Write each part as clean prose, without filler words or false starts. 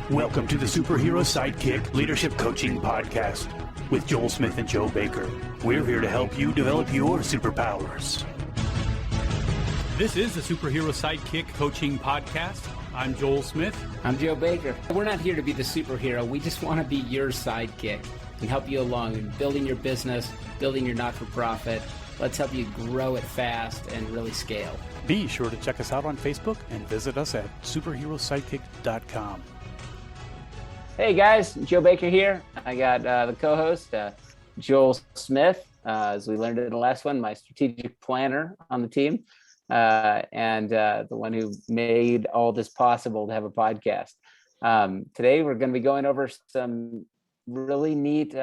Welcome to the Superhero Sidekick Leadership Coaching Podcast with Joel Smith and Joe Baker. We're here to help you develop your superpowers. This is the Superhero Sidekick Coaching Podcast. I'm Joel Smith. I'm Joe Baker. We're not here to be the superhero. We just want to be your sidekick and help you along in building your business, building your not-for-profit. Let's help you grow it fast and really scale. Be sure to check us out on Facebook and visit us at superherosidekick.com. Hey guys, Joe Baker here. I got the co-host, Joel Smith, as we learned in the last one, my strategic planner on the team, and the one who made all this possible to have a podcast. Today, we're going to be going over some really neat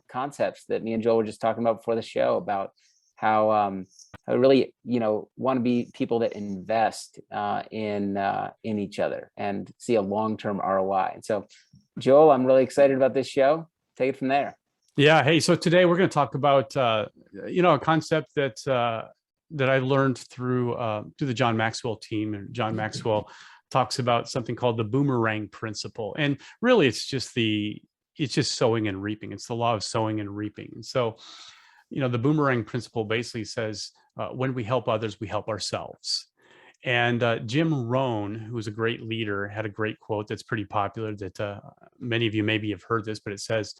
concepts that me and Joel were just talking about before the show about how I really, want to be people that invest in each other and see a long-term ROI. And so, Joel, I'm really excited about this show. Take it from there. Yeah. Hey, so today we're going to talk about, a concept that I learned through the John Maxwell team. And John Maxwell talks about something called the Boomerang principle. And really, it's just sowing and reaping. It's the law of sowing and reaping. And so, the Boomerang principle basically says, when we help others, we help ourselves. And Jim Rohn, who was a great leader, had a great quote that's pretty popular that many of you maybe have heard this, but it says,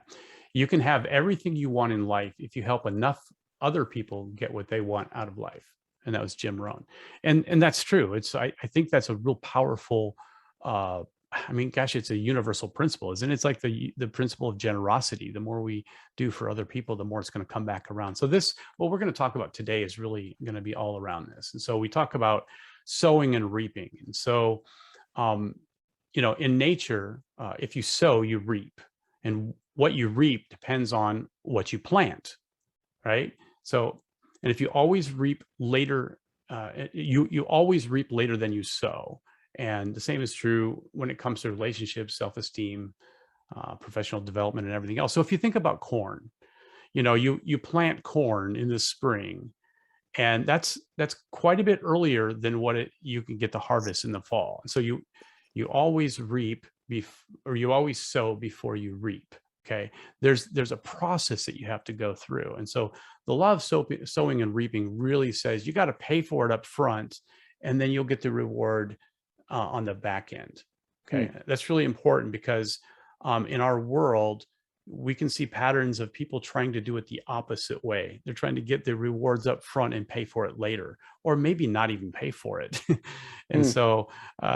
you can have everything you want in life if you help enough other people get what they want out of life. And that was Jim Rohn. And that's true. I think that's a real powerful, it's a universal principle, isn't it? It's like the principle of generosity. The more we do for other people, the more it's going to come back around. So what we're going to talk about today is really going to be all around this. And so we talk about sowing and reaping. And so, in nature, if you sow, you reap. And what you reap depends on what you plant, right? So, and if you always reap later, you always reap later than you sow. And the same is true when it comes to relationships, self-esteem, professional development, and everything else. So if you think about corn, you plant corn in the spring, and that's quite a bit earlier than you can get to harvest in the fall. And so you always reap you always sow before you reap. Okay, there's a process that you have to go through. And so the law of sowing and reaping really says you got to pay for it up front, and then you'll get the reward on the back end. Okay, That's really important because in our world, we can see patterns of people trying to do it the opposite way. They're trying to get the rewards up front and pay for it later, or maybe not even pay for it. And so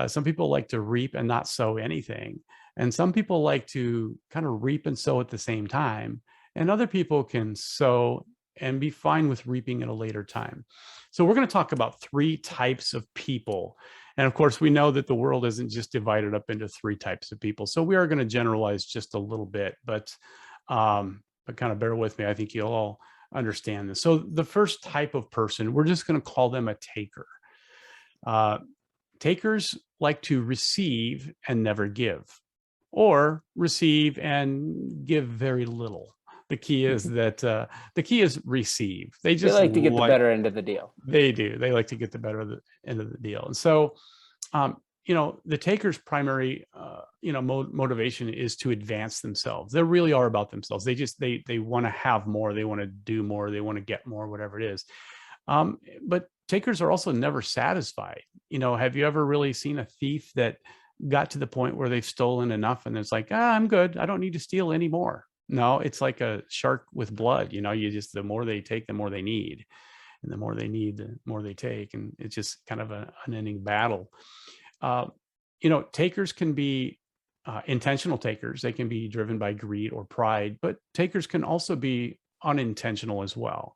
some people like to reap and not sow anything. And some people like to kind of reap and sow at the same time. And other people can sow and be fine with reaping at a later time. So we're going to talk about 3 types of people. And of course, we know that the world isn't just divided up into 3 types of people. So we are going to generalize just a little bit, but kind of bear with me. I think you'll all understand this. So the first type of person, we're just going to call them a taker. Takers like to receive and never give, or receive and give very little. The key is receive. They like to get the better end of the deal. They do. They like to get the better end of the deal. And so, the taker's primary, motivation is to advance themselves. They really are about themselves. They want to have more. They want to do more. They want to get more, whatever it is. But takers are also never satisfied. Have you ever really seen a thief that got to the point where they've stolen enough and it's like, I'm good. I don't need to steal anymore. No, it's like a shark with blood. The more they take, the more they need. And the more they need, the more they take. And it's just kind of an unending battle. Takers can be intentional takers. They can be driven by greed or pride, but takers can also be unintentional as well.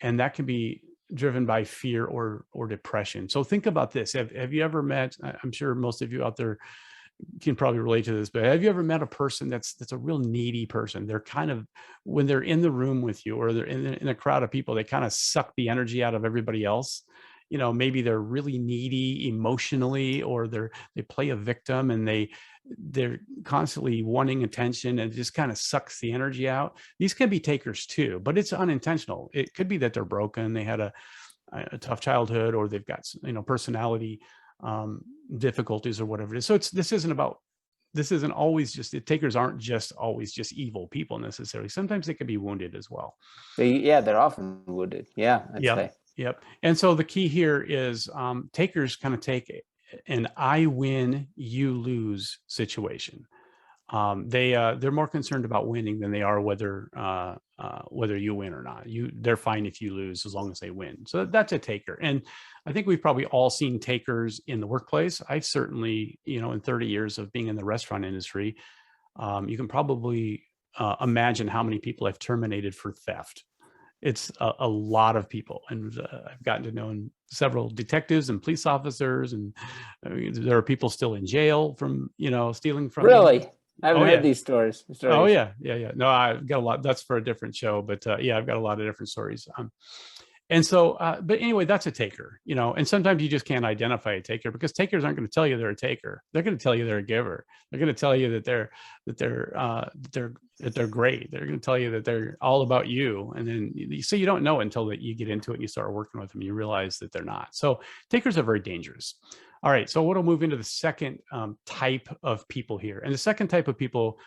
And that can be driven by fear or depression. So think about this. Have you ever met, I'm sure most of you out there can probably relate to this, but have you ever met a person that's a real needy person? They're kind of, when they're in the room with you or they're in a crowd of people, they kind of suck the energy out of everybody else. Maybe they're really needy emotionally, or they play a victim and they're constantly wanting attention, and it just kind of sucks the energy out. These can be takers too, but it's unintentional. It could be that they're broken. They had a tough childhood, or they've got, personality difficulties or whatever it is. So this isn't about this isn't always takers aren't just always just evil people necessarily. Sometimes they can be wounded as well. They're often wounded. Yeah, I'd say. Yep. And so the key here is takers kind of take an I win, you lose situation. They're more concerned about winning than they are whether you win or not. They're fine if you lose as long as they win. So that's a taker. And I think we've probably all seen takers in the workplace. I've certainly, in 30 years of being in the restaurant industry, you can probably imagine how many people I've terminated for theft. It's a lot of people, and I've gotten to know several detectives and police officers, and there are people still in jail from stealing from. Really? I haven't heard these stories. Oh yeah. No, I've got a lot. That's for a different show, but I've got a lot of different stories. And so, but anyway, that's a taker, and sometimes you just can't identify a taker because takers aren't going to tell you they're a taker. They're going to tell you they're a giver. They're going to tell you that they're great. They're going to tell you that they're all about you. And then you don't know until that you get into it and you start working with them, you realize that they're not. So takers are very dangerous. All right. So we'll move into the second type of people here. And the second type of people,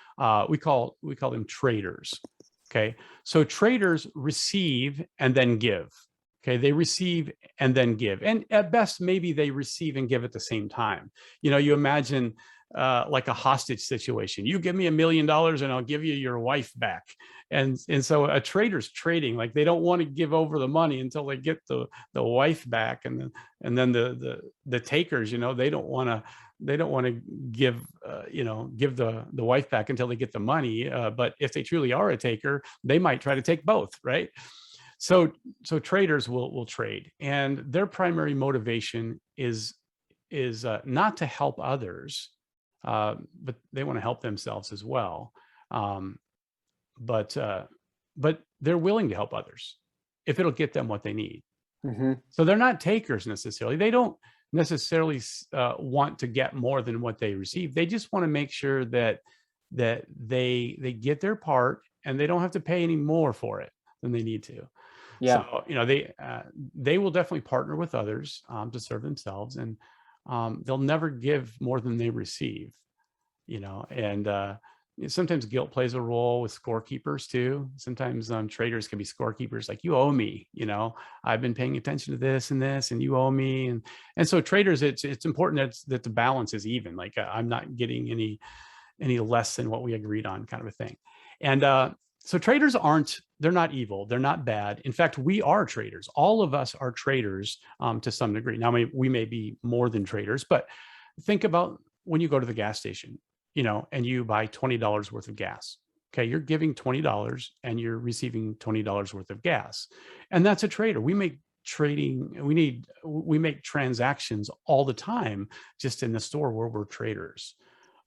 we call them traders. Okay. So traders receive and then give. Okay, they receive and then give. And at best, maybe they receive and give at the same time. You imagine like a hostage situation. You give me $1 million and I'll give you your wife back. And so a trader's trading, like they don't want to give over the money until they get the wife back. And then the takers, they don't want to give the wife back until they get the money. But if they truly are a taker, they might try to take both, right? So traders will trade, and their primary motivation is not to help others, but they want to help themselves as well. But they're willing to help others if it'll get them what they need. Mm-hmm. So they're not takers necessarily. They don't necessarily want to get more than what they receive. They just want to make sure that they get their part and they don't have to pay any more for it than they need to. Yeah. So, they will definitely partner with others to serve themselves, and they'll never give more than they receive, and sometimes guilt plays a role with scorekeepers too. Sometimes traders can be scorekeepers, like, you owe me, I've been paying attention to this and you owe me. And so traders, it's important that the balance is even, like I'm not getting any less than what we agreed on, kind of a thing. And so traders they're not evil. They're not bad. In fact, we are traders. All of us are traders to some degree. Now, we may be more than traders, but think about when you go to the gas station, and you buy $20 worth of gas. Okay, you're giving $20 and you're receiving $20 worth of gas. And that's a trader. We make transactions all the time just in the store where we're traders.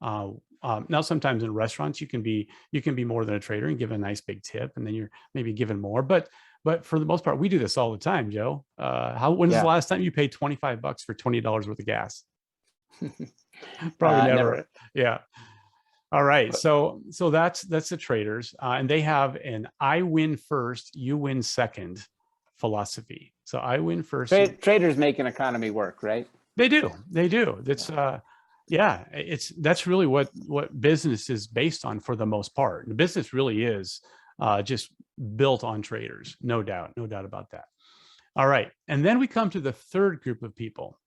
Now, sometimes in restaurants, you can be more than a trader and give a nice big tip, and then you're maybe given more. But for the most part, we do this all the time, Joe. When's the last time you paid $25 for $20 worth of gas? Probably never. Yeah. All right. So that's the traders, and they have an I win first, you win second philosophy. So I win first. Traders make an economy work, right? They do. That's that's really what business is based on for the most part. The business really is just built on traders, no doubt about that. All right. And then we come to the third group of people,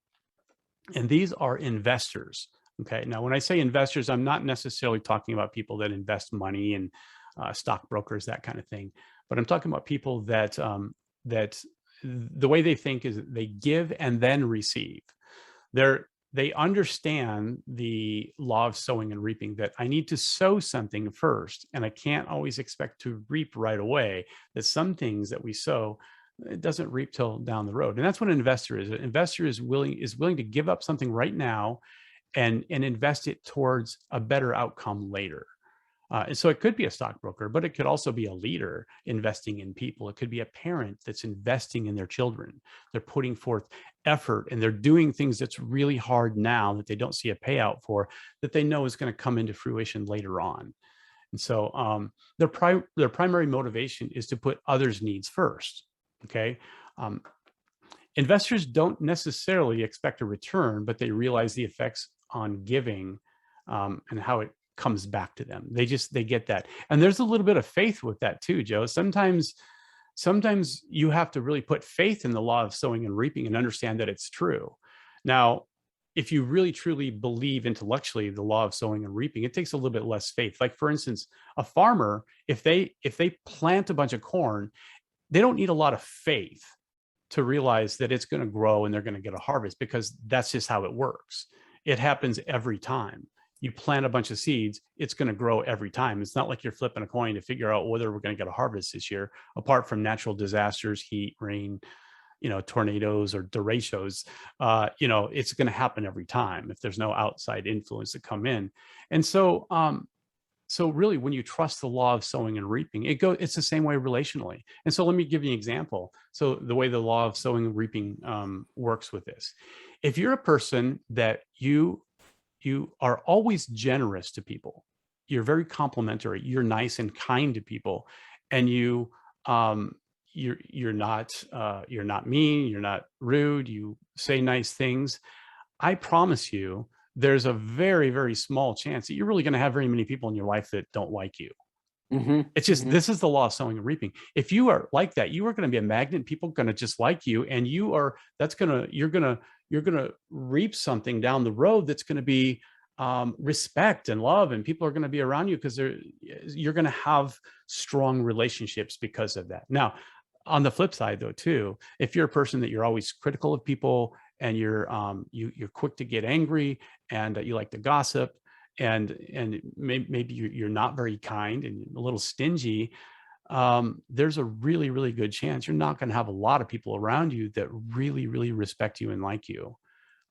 and these are investors. Okay. Now, when I say investors, I'm not necessarily talking about people that invest money and stockbrokers, that kind of thing, but I'm talking about people that the way they think is they give and then receive. They understand the law of sowing and reaping, that I need to sow something first, and I can't always expect to reap right away. That some things that we sow, it doesn't reap till down the road. And that's what an investor is. An investor is willing to give up something right now and invest it towards a better outcome later. And so it could be a stockbroker, but it could also be a leader investing in people. It could be a parent that's investing in their children. They're putting forth effort and they're doing things that's really hard now that they don't see a payout for, that they know is going to come into fruition later on. And so their primary motivation is to put others' needs first. Okay. Investors don't necessarily expect a return, but they realize the effects on giving and how it comes back to them. They get that. And there's a little bit of faith with that too, Joe. Sometimes you have to really put faith in the law of sowing and reaping and understand that it's true. Now, if you really truly believe intellectually the law of sowing and reaping, it takes a little bit less faith. Like, for instance, a farmer, if they plant a bunch of corn, they don't need a lot of faith to realize that it's going to grow and they're going to get a harvest, because that's just how it works. It happens every time. You plant a bunch of seeds, it's going to grow every time. It's not like you're flipping a coin to figure out whether we're going to get a harvest this year, apart from natural disasters, heat, rain, tornadoes or derechos. It's going to happen every time if there's no outside influence to come in. And so, so really, when you trust the law of sowing and reaping, it's the same way relationally. And so let me give you an example. So the way the law of sowing and reaping works with this: if you're a person that you are always generous to people, you're very complimentary, you're nice and kind to people, and you're not mean, you're not rude, you say nice things, I promise you, there's a very, very small chance that you're really going to have very many people in your life that don't like you. It's just, this is the law of sowing and reaping. If you are like that, you are going to be a magnet. People are going to just like you, and you're going to reap something down the road that's going to be respect and love, and people are going to be around you because you're going to have strong relationships because of that. Now, on the flip side, though, too, if you're a person that you're always critical of people, and you're quick to get angry, and you like to gossip, and maybe you're not very kind and a little stingy, there's a really, really good chance you're not going to have a lot of people around you that really, really respect you and like you.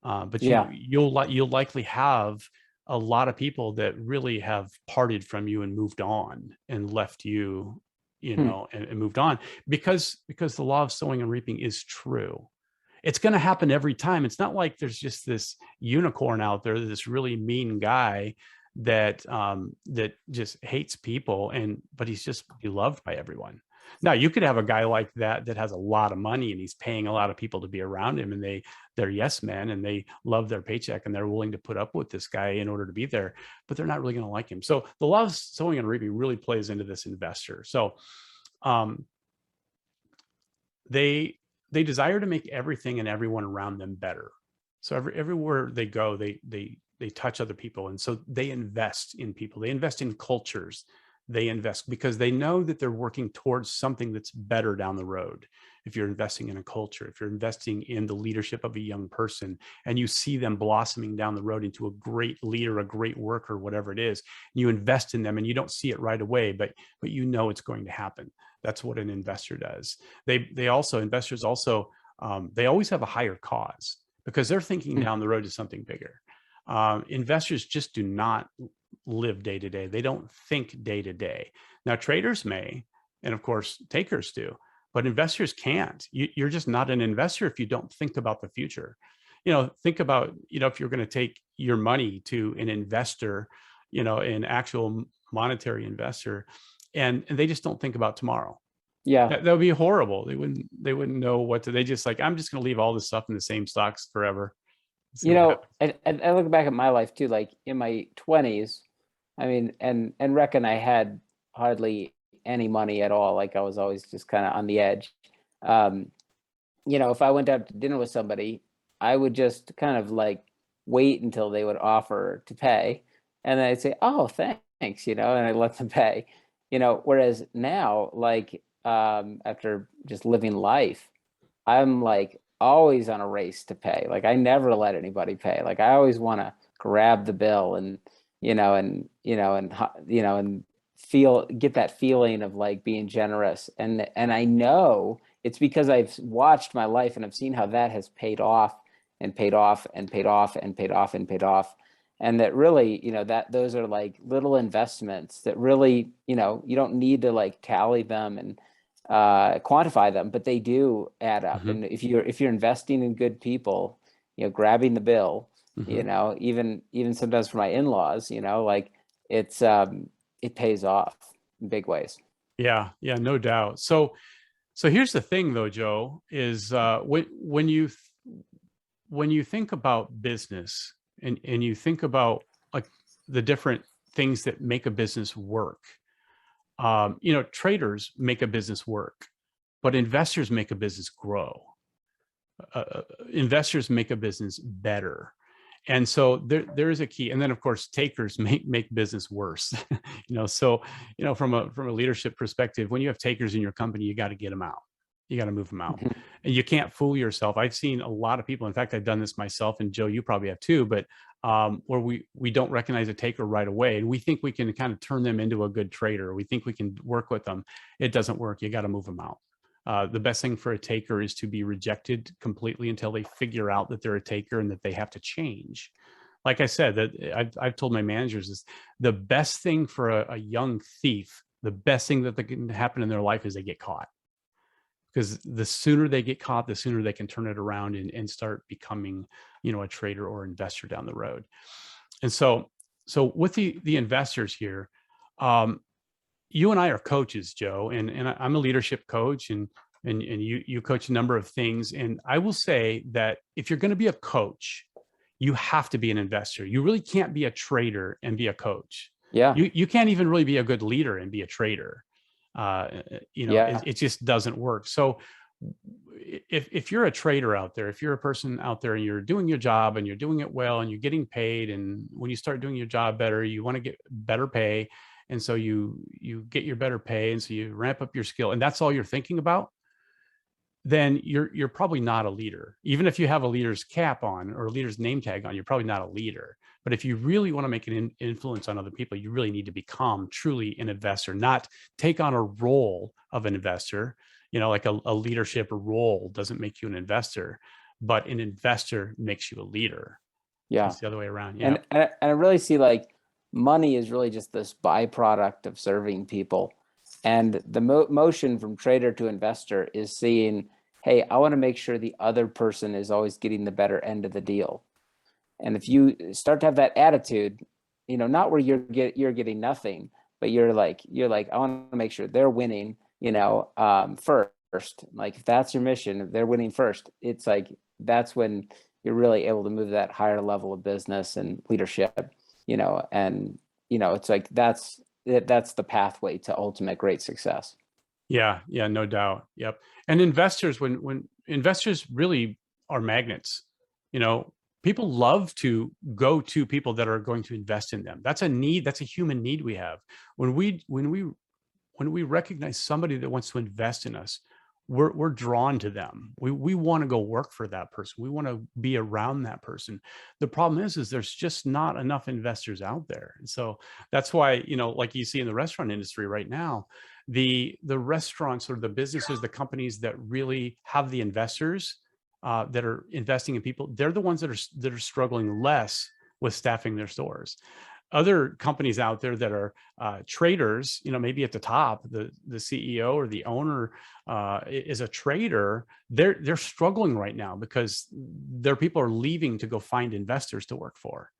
But you'll likely have a lot of people that really have parted from you and moved on and left you, and moved on, because the law of sowing and reaping is true. It's going to happen every time. It's not like there's just this unicorn out there, this really mean guy that just hates people, but he's just beloved by everyone. Now, you could have a guy like that has a lot of money, and he's paying a lot of people to be around him, and they're yes men, and they love their paycheck, and they're willing to put up with this guy in order to be there, but they're not really going to like him. So the law of sowing and reaping really plays into this investor. So they desire to make everything and everyone around them better. So everywhere they go, they touch other people, and so they invest in people. They invest in cultures. They invest because they know that they're working towards something that's better down the road. If you're investing in a culture, if you're investing in the leadership of a young person, and you see them blossoming down the road into a great leader, a great worker, whatever it is, you invest in them, and you don't see it right away, but you know it's going to happen. That's what an investor does. Investors also, they always have a higher cause, because they're thinking down the road to something bigger. Investors just do not live day to day. They don't think day to day. Now, traders may, and of course, takers do, but investors can't. You're just not an investor if you don't think about the future. Think about, if you're going to take your money to an investor, an actual monetary investor, and they just don't think about tomorrow. Yeah, that would be horrible. They wouldn't know what to. They just like, I'm just going to leave all this stuff in the same stocks forever. I look back at my life too, like in my 20s, I mean, and reckon I had hardly any money at all. Like I was always just kind of on the edge. If I went out to dinner with somebody, I would just kind of like wait until they would offer to pay, and then I'd say, "Oh, thanks," and I let them pay. Whereas now, like after just living life, I'm like always on a race to pay. Like I never let anybody pay. Like I always want to grab the bill and get that feeling of like being generous. And I know it's because I've watched my life and I've seen how that has paid off and paid off and paid off and paid off and paid off. And that really, that those are like little investments that really, you don't need to like tally them and quantify them, but they do add up. And if you're investing in good people, grabbing the bill, even sometimes for my in-laws, like it pays off in big ways. Yeah, no doubt. So here's the thing though, Joe, is when you think about business and you think about like the different things that make a business work. Traders make a business work, but investors make a business grow. Investors make a business better. And so there is a key. And then of course, takers make business worse. From a leadership perspective, when you have takers in your company, you got to get them out. You got to move them out. Mhm. And you can't fool yourself. I've seen a lot of people. In fact, I've done this myself, and Joe, you probably have too, but where we don't recognize a taker right away. And we think we can kind of turn them into a good trader. We think we can work with them. It doesn't work. You got to move them out. The best thing for a taker is to be rejected completely until they figure out that they're a taker and that they have to change. Like I said, that I've told my managers is the best thing for a young thief, the best thing that can happen in their life is they get caught. Because the sooner they get caught, the sooner they can turn it around and start becoming, a trader or investor down the road. And so with the investors here, you and I are coaches, Joe, and I'm a leadership coach, and you coach a number of things. And I will say that if you're going to be a coach, you have to be an investor. You really can't be a trader and be a coach. Yeah. You can't even really be a good leader and be a trader. It just doesn't work. So if you're a trader out there, if you're a person out there and you're doing your job and you're doing it well and you're getting paid, and when you start doing your job better, you want to get better pay. And so you get your better pay. And so you ramp up your skill, and that's all you're thinking about, then you're probably not a leader. Even if you have a leader's cap on or a leader's name tag on, you're probably not a leader. But if you really want to make an influence on other people, you really need to become truly an investor, not take on a role of an investor. Like a leadership role doesn't make you an investor, but an investor makes you a leader. Yeah. It's the other way around. Yeah. And I really see like money is really just this byproduct of serving people. And the motion from trader to investor is seeing, hey, I want to make sure the other person is always getting the better end of the deal. And if you start to have that attitude, not where you're getting nothing, but you're like, I want to make sure they're winning, first. Like if that's your mission, if they're winning first, it's like, that's when you're really able to move that higher level of business and leadership, it's like, that's the pathway to ultimate great success. Yeah, no doubt. Yep. And investors, when investors really are magnets, people love to go to people that are going to invest in them. That's a need. That's a human need we have. When we recognize somebody that wants to invest in us, we're drawn to them. We want to go work for that person. We want to be around that person. The problem is there's just not enough investors out there. And so that's why, like you see in the restaurant industry right now, the restaurants or the businesses, the companies that really have the investors that are investing in people, they're the ones that are struggling less with staffing their stores. Other companies out there that are traders, maybe at the top, the CEO or the owner is a trader. They're struggling right now because their people are leaving to go find investors to work for.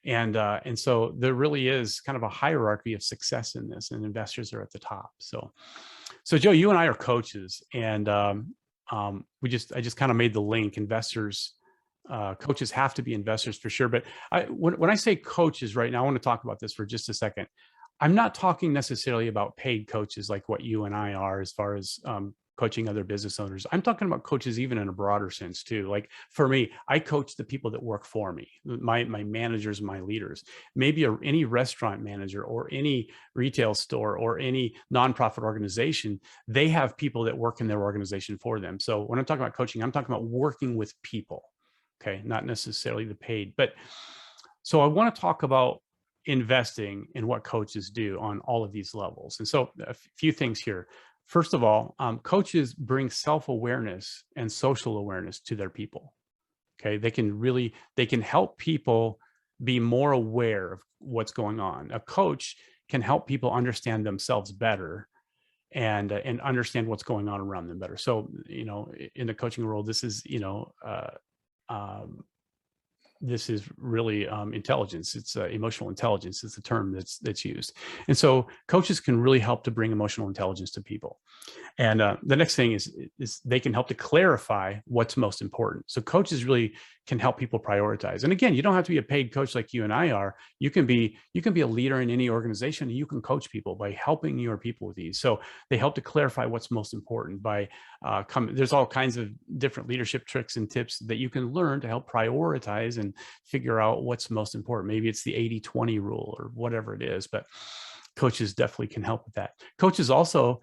And so there really is kind of a hierarchy of success in this, and investors are at the top. So Joe, you and I are coaches, and I just kind of made the link. Investors, coaches have to be investors for sure. But when I say coaches right now, I want to talk about this for just a second. I'm not talking necessarily about paid coaches like what you and I are, as far as coaching other business owners. I'm talking about coaches even in a broader sense too. Like for me, I coach the people that work for me, my managers, my leaders. Maybe any restaurant manager or any retail store or any nonprofit organization, they have people that work in their organization for them. So when I'm talking about coaching, I'm talking about working with people. Okay, not necessarily the paid. But so I want to talk about investing in what coaches do on all of these levels. And so a few things here. First of all, coaches bring self-awareness and social awareness to their people. Okay, they can help people be more aware of what's going on. A coach can help people understand themselves better and understand what's going on around them better. So, in the coaching world, this is, this is really intelligence. It's emotional intelligence is the term that's used. And so coaches can really help to bring emotional intelligence to people. And the next thing is they can help to clarify what's most important. So coaches really can help people prioritize. And again, you don't have to be a paid coach like you and I are. You can be a leader in any organization, and you can coach people by helping your people with these. So they help to clarify what's most important by there's all kinds of different leadership tricks and tips that you can learn to help prioritize and figure out what's most important. Maybe it's the 80-20 rule or whatever it is, but coaches definitely can help with that. Coaches also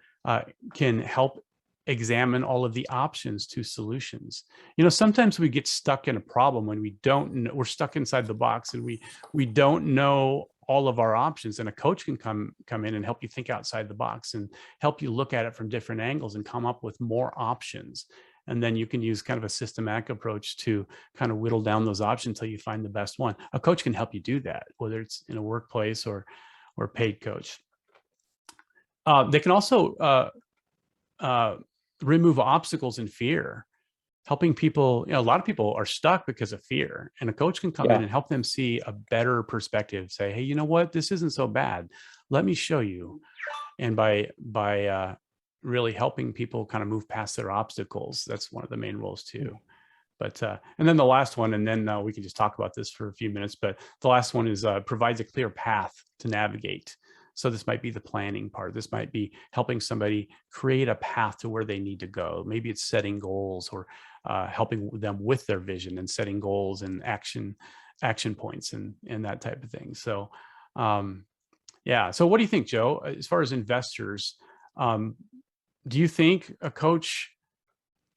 can help examine all of the options to solutions. Sometimes we get stuck in a problem when we're stuck inside the box and we don't know all of our options, and a coach can come in and help you think outside the box and help you look at it from different angles and come up with more options. And then you can use kind of a systematic approach to kind of whittle down those options until you find the best one. A coach can help you do that, whether it's in a workplace or paid coach. They can also remove obstacles and fear, helping people. A lot of people are stuck because of fear, and a coach can come in and help them see a better perspective. Say, hey, you know what? This isn't so bad. Let me show you. And by really helping people kind of move past their obstacles, that's one of the main roles too. But and then the last one, and then we can just talk about this for a few minutes. But the last one is provides a clear path to navigate. So this might be the planning part. This might be helping somebody create a path to where they need to go. Maybe it's setting goals or helping them with their vision and setting goals and action points and that type of thing. So So what do you think, Joe, as far as investors? Do you think a coach?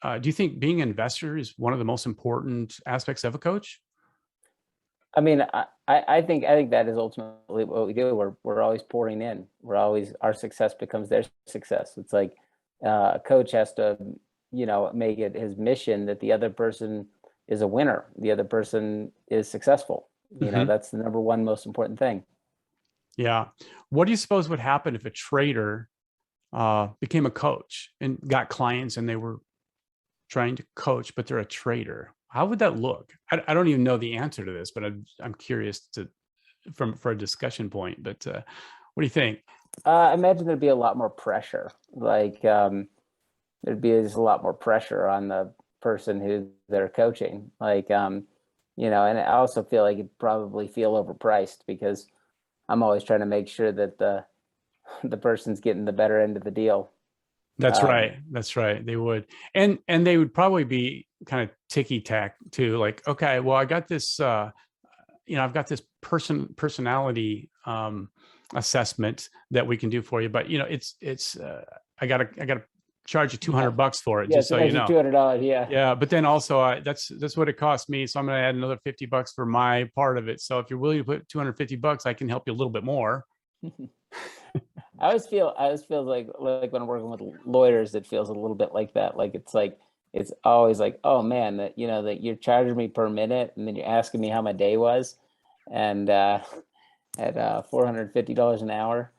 Do you think being an investor is one of the most important aspects of a coach? I mean, I think that is ultimately what we do. We're always pouring in. Our success becomes their success. It's like a coach has to, make it his mission that the other person is a winner. The other person is successful. That's the number one most important thing. Yeah. What do you suppose would happen if a trader became a coach and got clients and they were trying to coach, but they're a trader? How would that look? I don't even know the answer to this, but I'm curious for a discussion point. But what do you think? I imagine there'd be a lot more pressure. Like there'd be just a lot more pressure on the person who they're coaching. Like and I also feel like it'd probably feel overpriced because I'm always trying to make sure that the person's getting the better end of the deal. That's right. That's right. They would. And they would probably be kind of ticky-tack too. Like, okay, well, I got this, I've got this personality assessment that we can do for you, but I gotta charge you $200 for it, just so you know. $200, yeah. Yeah, but then also that's what it cost me, so I'm going to add another $50 for my part of it. So if you're willing to put $250, I can help you a little bit more. I always feel like when I'm working with lawyers, it feels a little bit like that. Like it's always like, oh man, that that you're charging me per minute, and then you're asking me how my day was, and at $450 an hour,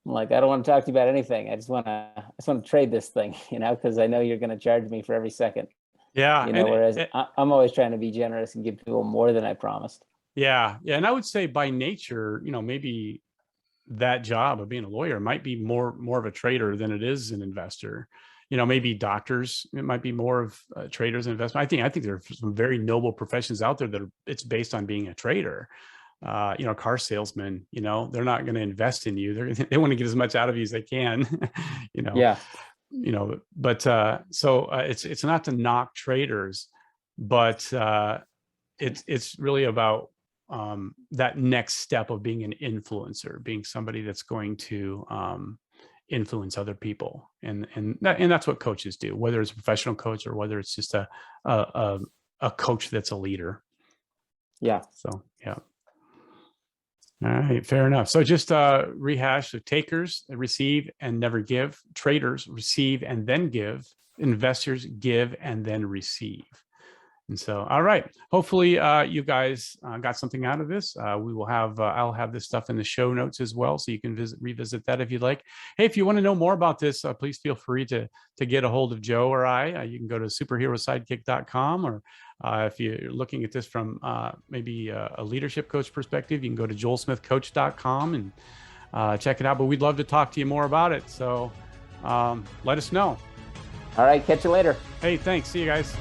I'm like, I don't want to talk to you about anything. I just want to trade this thing, because I know you're going to charge me for every second. Yeah. Whereas I'm always trying to be generous and give people more than I promised. Yeah. Yeah. And I would say by nature, maybe that job of being a lawyer might be more of a trader than it is an investor. Maybe doctors, it might be more of traders and investment. I think there are some very noble professions out there that it's based on being a trader. Car salesmen, they're not going to invest in you. They want to get as much out of you as they can, Yeah. But so it's not to knock traders, but it's really about that next step of being an influencer, being somebody that's going to influence other people, and that's what coaches do, whether it's a professional coach or whether it's just a coach that's a leader. Yeah. So yeah. All right, fair enough. So just rehash: the takers receive and never give, traders receive and then give, investors give and then receive. And so, all right, hopefully you guys got something out of this. We will have, I'll have this stuff in the show notes as well, so you can revisit that if you'd like. Hey, if you want to know more about this, please feel free to get a hold of Joe or I. You can go to superherosidekick.com, or if you're looking at this from maybe a leadership coach perspective, you can go to joelsmithcoach.com and check it out. But we'd love to talk to you more about it. So let us know. All right, catch you later. Hey, thanks. See you guys.